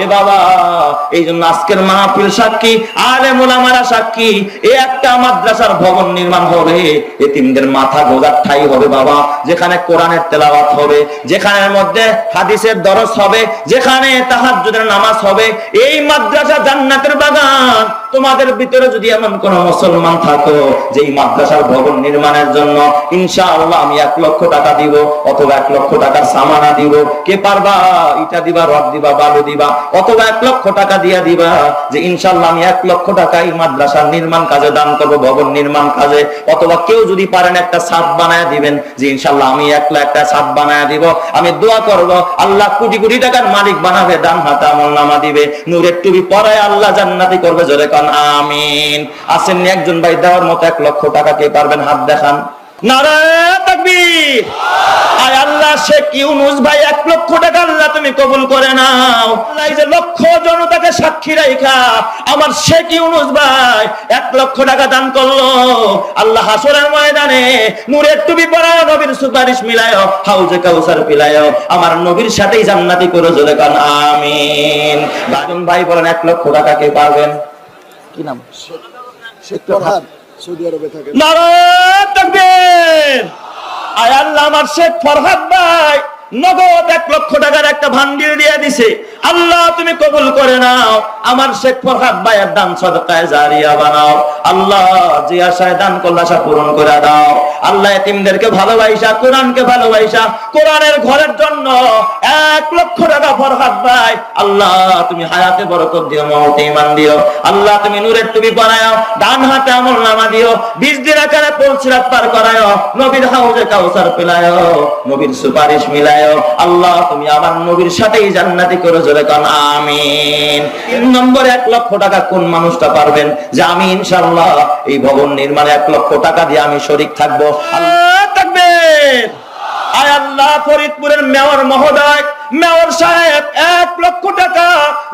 এ বাবা, এই জন্য আজকের মাহফিল সাক্ষী, আলেম ওলামারা সাক্ষী, এই একটা মাদ্রাসার ভবন নির্মাণ হবে, এতিমদের মাথা গোজার ঠাই হবে বাবা, যেখানে কোরআনের তেলাওয়াত হবে, যেখানের মধ্যে হাদিসের দরস হবে, যেখানে তাহাজ্জুদের নামাজ হবে। এই মাদ্রাসা জান্নাতের বাগান। তোমাদের ভিতরে যদি এমন কোন মুসলমান থাকো যে এই মাদ্রাসার ভবন নির্মাণের জন্য ইনশাআল্লাহ আমি 1 লক্ষ টাকা দিব অথবা 1 লক্ষ টাকার সামানা দিব, কে পারবা? ইটা দিবা, রড দিবা, বালু দিবা, অথবা 1 লক্ষ টাকা দিয়া দিবা যে ইনশাআল্লাহ আমি 1 লক্ষ টাকা এই মাদ্রাসার নির্মাণ কাজে দান করব, ভবন নির্মাণ কাজে। অথবা কেউ যদি পারেন একটা ছাদ বানায় দিবেন যে ইনশাআল্লাহ আমি 1 লাখ একটা ছাদ বানায় দিব। আমি দোয়া করব আল্লাহ কোটি কোটি টাকার মালিক বানাবে, ডান হাতে আমলনামা দিবে, নূরের টুপি পরায় আল্লাহ জান্নাতি করবে। জোরে কান আমিন। আসেননি একজন ভাই দেওয়ার মতো 1 লক্ষ টাকা কে পারবেন? হাত দেখান। নারায়ে তাকবীর। আয় আল্লাহ, শেখ ইউনূস ভাই 1 লক্ষ টাকা আল্লাহ তুমি কবুল করে নাও। আল্লাহ এই যে লক্ষ জনতাকে সাক্ষী রাখা আমার শেখ ইউনূস ভাই 1 লক্ষ টাকা দান করলো, আল্লাহ হাসরের ময়দানে নূরের টুপি পরায়, নবীর সুপারিশ মিলায়, হাউজে কাউসার পিলায় আমার নবীর সাথেই জান্নাতি করে। জোরে কান আমিন। বাজন ভাই বলেন 1 লক্ষ টাকা কে পারবেন? কি নাম? শেখ ফরহাদ, সৌদি আরবে থাকে। নারায়ে তাকবীর। আয় আল্লাহ, আমার শেখ ফরহাদ ভাই নগদ 1 লক্ষ টাকার একটা ভান্ডিল দিয়ে দিছে, আল্লাহ তুমি কবুল করে নাও। আমার শেখ ফরহাদ ভাইয়ের দান সদকায়ে জারিয়া বানাও। আল্লাহ যে আশায় দান করলে আশা পূরণ করে দাও। আল্লাহ এতিমদেরকে ভালোবাসা, কোরআনকে ভালোবাসা, কোরআনের ঘরের জন্য 1 লক্ষ টাকা ফরহাদ ভাই, আল্লাহ তুমি হায়াতে বরকত দিও, মওতে ঈমান দিও। আল্লাহ তুমি নূরের টুপি পরায়ও, ডান হাতে আমলনামা দিও, 20 দিন আকারে পলসিরাত পার করায়ও, নবীর হাউজে কাউসার পিলায়ও, নবীর সুপারিশ মিলায়ও। আল্লাহ তুমি আমার নবীর সাথেই জান্নাতি করো। জোরে কান আমিন। 3 নম্বরে 1 লক্ষ টাকা কোন মানুষটা পারবেন যে আমি ইনশাআল্লাহ এই ভবন নির্মাণে 1 লক্ষ টাকা দিয়ে আমি শরীক থাকবো? আল্লাহু তাকবীর। আয় আল্লাহ, ফরিদপুরের মেয়র মহোদয়, মেয়র সাহেব 1 লক্ষ টাকা।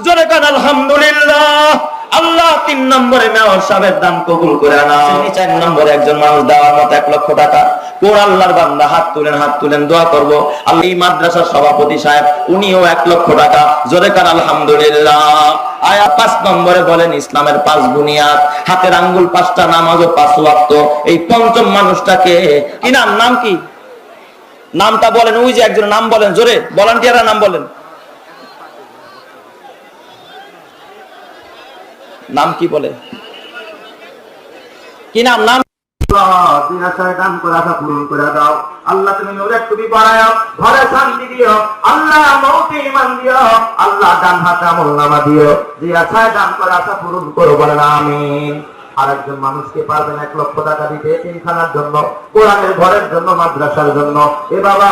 জোরে কান আলহামদুলিল্লাহ। আল্লাহ 3 নম্বরে মেয়র সাহেবের দান কবুল করে নাও। 4 নম্বরে একজন মানুষ দেওয়ার মতো 1 লক্ষ টাকা। কোন আল্লাহর বান্দা হাত তুলেন দোয়া করব। আল্লাহ এই মাদ্রাসার সভাপতি সাহেব উনিও 1 লক্ষ টাকা। জোরে কান আলহামদুলিল্লাহ। আয়া 5 নম্বরে বলেন ইসলামের 5 বুনিয়াদ, হাতের আঙ্গুল 5টা, নামাজও 5 ওয়াক্ত। এই 5ম মানুষটাকে কি নাম? নাম কি? নামটা বলেন। ওই যে একজন নাম বলেন, জোরে ভলান্টিয়াররা নাম বলেন। নাম কি বলে? কি নাম? নাম দান করে আশা পূরণ করে দাও। আল্লাহ তুমি নূরের টুপি পরায়ও, ঘরে শান্তি দিও। আল্লাহ মওতে ঈমান দিও। আল্লাহ ডান হাতে আমলনামা দিও। যে আশায় দান করে আশা পূরণ করো, বলেন আমিন। আরেকজন মানুষকে পারবেন 1 লক্ষ টাকা দিতে, তিনখানার জন্য, কোরআনের ঘরের জন্য, মাদ্রাসার জন্য। এ বাবা,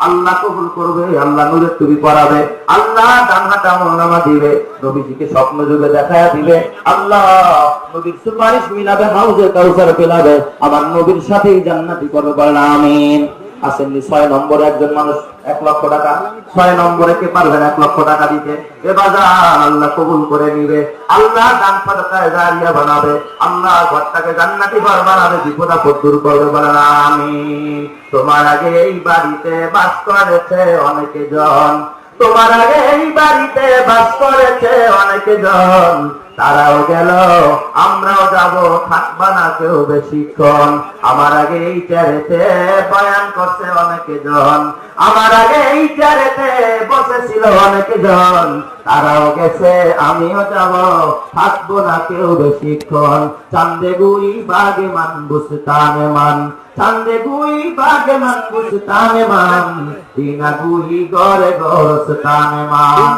আল্লাহ কবুল করবে, আল্লাহ নূরের টুপি পরাবে, আল্লাহ ডান হাতে আমলনামা দিবে, নবীজিকে স্বপ্ন যুগে দেখায়া দিবে, আল্লাহ নবীর সুপারিশ মিলাবে, হাউজে কাউসার পেলাবে, আমার নবীর সাথেই জান্নাতি করবে, বলেন আমিন। আসেননি 6 নম্বরে একজন মানুষ 1 লক্ষ টাকা। 6 নম্বরে কে পারবেন 1 লক্ষ টাকা দিতে? এ বাজার আল্লাহ কবুল করে নিবে, আল্লাহ দান সাদকায়ে জারিয়া বানাবে, আল্লাহ ঘরটাকে জান্নাতি ঘর বানাবে, বিপদ আপদ দূর করবে, বলেন আমিন। তোমার আগে এই বাড়িতে বাস করেছে অনেকে জন, তোমার আগে এই বাড়িতে বাস করেছে অনেকে জন, তারাও গেল আমরাও যাব, থাকবা না কেউ বেশিক্ষণ। আমার আগে এই চেয়ারেতে বয়ান করছে অনেকে জন, আমার আগে এই চেয়ারেতে বসেছিল অনেকে জন, তারাও গেছে আমিও যাব, থাকবো না কেউ বেশিক্ষণ। চান্দে গুই বাগে মান বুসতানে মান, চান্দে গুই বাগে মান বুসতানে মান, দিনা গুই গরে গরস্তানে মান।